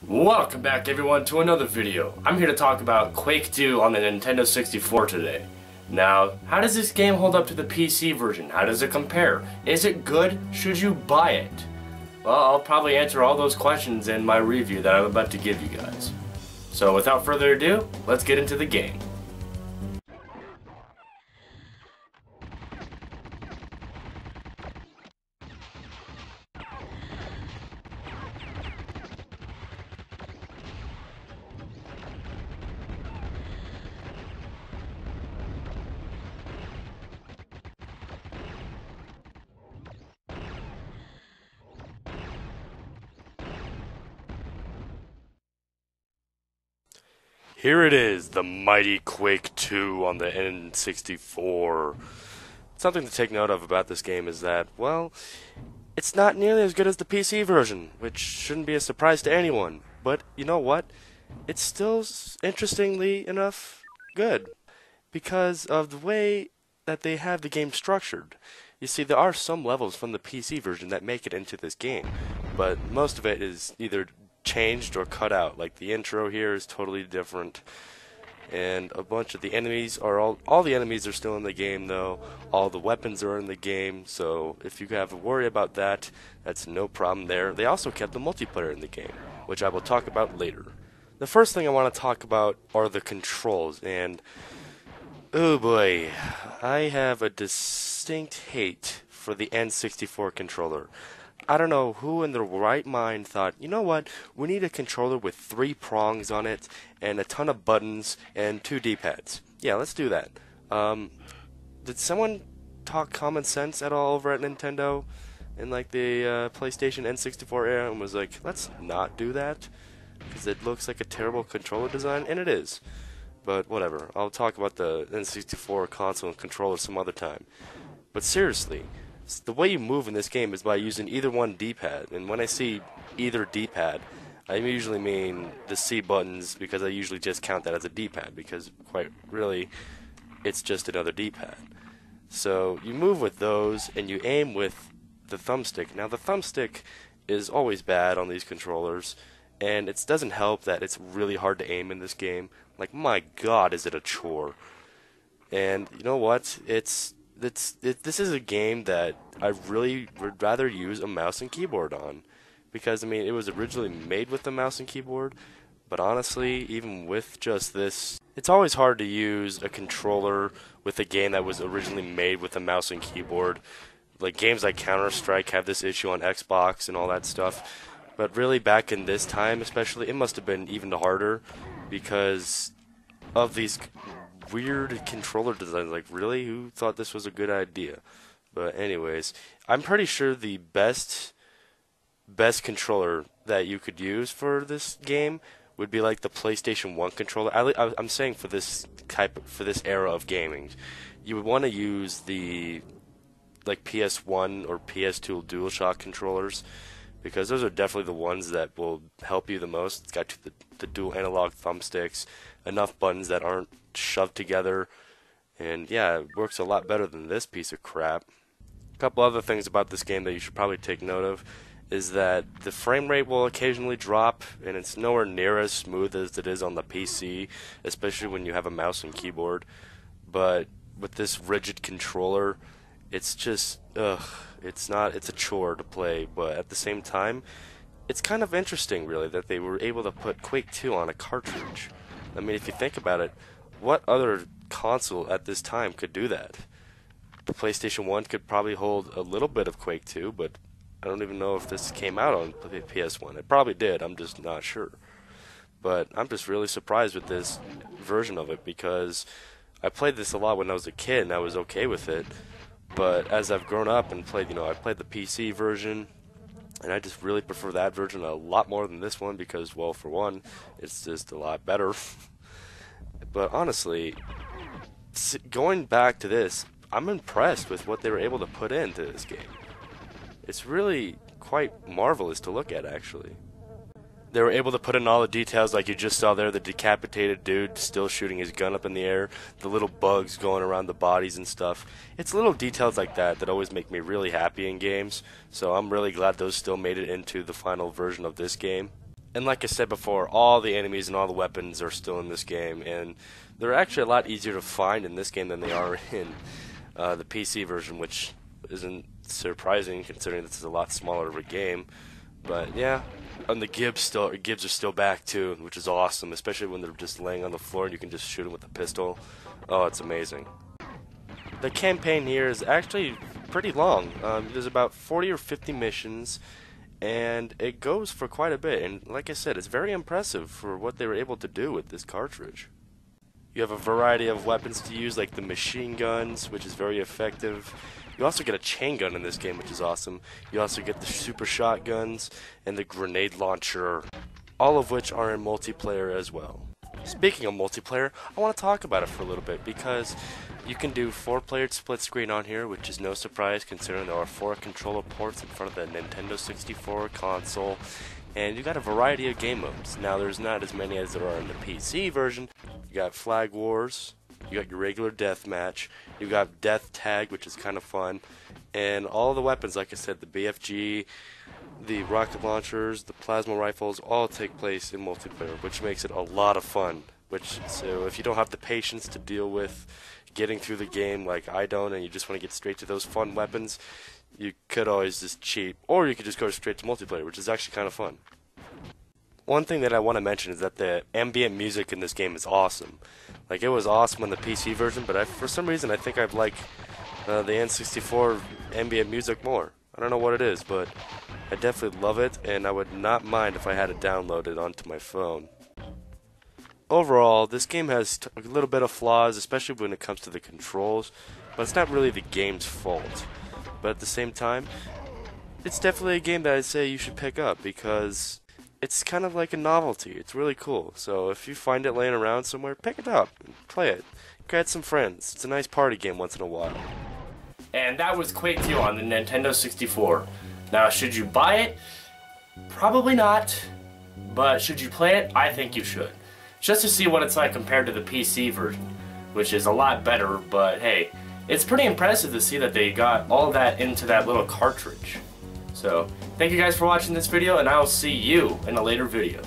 Welcome back everyone to another video. I'm here to talk about Quake 2 on the Nintendo 64 today. Now, how does this game hold up to the PC version? How does it compare? Is it good? Should you buy it? Well, I'll probably answer all those questions in my review that I'm about to give you guys. So without further ado, let's get into the game. Here it is, the mighty Quake 2 on the N64. Something to take note of about this game is that, well, it's not nearly as good as the PC version, which shouldn't be a surprise to anyone. But you know what? It's still, interestingly enough, good. Because of the way that they have the game structured. You see, there are some levels from the PC version that make it into this game, but most of it is either changed or cut out. Like the intro here is totally different, and a bunch of the enemies are all the enemies are still in the game though. All the weapons are in the game, so if you have to worry about that, that's no problem there. They also kept the multiplayer in the game, which I will talk about later. The first thing I want to talk about are the controls, and oh boy, I have a distinct hate for the N64 controller. I don't know who in their right mind thought, you know what, we need a controller with 3 prongs on it, and a ton of buttons, and 2 D-pads. Yeah, let's do that. Did someone talk common sense at all over at Nintendo in like the PlayStation N64 era and was like, let's not do that? Because it looks like a terrible controller design, and it is. But whatever, I'll talk about the N64 console and controller some other time. But seriously, the way you move in this game is by using either one D-pad, and when I see either D-pad, I usually mean the C buttons, because I usually just count that as a D-pad, because quite really, it's just another D-pad. So you move with those, and you aim with the thumbstick. Now the thumbstick is always bad on these controllers, and it doesn't help that it's really hard to aim in this game. Like, my god, is it a chore. And you know what? This is a game that I really would rather use a mouse and keyboard on. Because, I mean, it was originally made with a mouse and keyboard, but honestly, even with just this, it's always hard to use a controller with a game that was originally made with a mouse and keyboard. Like, games like Counter-Strike have this issue on Xbox and all that stuff. But really, back in this time especially, it must have been even harder because of these weird controller designs. Like, really? Who thought this was a good idea? But anyways, I'm pretty sure the best controller that you could use for this game would be like the PlayStation 1 controller. I'm saying for this era of gaming, you would want to use the like PS1 or PS2 DualShock controllers, because those are definitely the ones that will help you the most. It's got the dual analog thumbsticks, enough buttons that aren't shoved together, and yeah, it works a lot better than this piece of crap. A couple other things about this game that you should probably take note of is that the frame rate will occasionally drop, and it's nowhere near as smooth as it is on the PC, especially when you have a mouse and keyboard. But with this rigid controller, it's just, it's a chore to play, but at the same time, it's kind of interesting, really, that they were able to put Quake 2 on a cartridge. I mean, if you think about it, what other console at this time could do that? The PlayStation 1 could probably hold a little bit of Quake 2, but I don't even know if this came out on PS1. It probably did, I'm just not sure. But I'm just really surprised with this version of it, because I played this a lot when I was a kid, and I was okay with it. But as I've grown up and played, I played the PC version, and I just really prefer that version a lot more than this one because, well, for one, it's just a lot better. But honestly, going back to this, I'm impressed with what they were able to put into this game. It's really quite marvelous to look at, actually. They were able to put in all the details like you just saw there, the decapitated dude still shooting his gun up in the air, the little bugs going around the bodies and stuff. It's little details like that that always make me really happy in games, so I'm really glad those still made it into the final version of this game. And like I said before, all the enemies and all the weapons are still in this game, and they're actually a lot easier to find in this game than they are in the PC version, which isn't surprising considering this is a lot smaller of a game. But yeah, and the Gibbs are still back too, which is awesome, especially when they're just laying on the floor and you can just shoot them with a pistol. Oh, it's amazing. The campaign here is actually pretty long. There's about 40 or 50 missions, and it goes for quite a bit. And like I said, it's very impressive for what they were able to do with this cartridge. You have a variety of weapons to use, like the machine guns, which is very effective. You also get a chain gun in this game, which is awesome. You also get the super shotguns and the grenade launcher, all of which are in multiplayer as well. Speaking of multiplayer, I want to talk about it for a little bit because you can do 4-player split screen on here, which is no surprise considering there are 4 controller ports in front of the Nintendo 64 console, and you got a variety of game modes. Now there's not as many as there are in the PC version. You got Flag Wars, you got your regular deathmatch, you got Death Tag, which is kind of fun, and all the weapons, like I said, the BFG, the rocket launchers, the plasma rifles, all take place in multiplayer, which makes it a lot of fun. So if you don't have the patience to deal with getting through the game like I don't, and you just want to get straight to those fun weapons, you could always just cheat, or you could just go straight to multiplayer, which is actually kind of fun. One thing that I want to mention is that the ambient music in this game is awesome. Like, it was awesome on the PC version, but for some reason I think I'd like the N64 ambient music more. I don't know what it is, but I definitely love it, and I would not mind if I had it downloaded onto my phone. Overall, this game has a little bit of flaws, especially when it comes to the controls, but it's not really the game's fault. But at the same time, it's definitely a game that I'd say you should pick up because it's kind of like a novelty. It's really cool. So if you find it laying around somewhere, pick it up and play it. Get some friends. It's a nice party game once in a while. And that was Quake 2 on the Nintendo 64. Now, should you buy it? Probably not. But should you play it? I think you should. Just to see what it's like compared to the PC version, which is a lot better, but hey, it's pretty impressive to see that they got all that into that little cartridge. So, thank you guys for watching this video, and I will see you in a later video.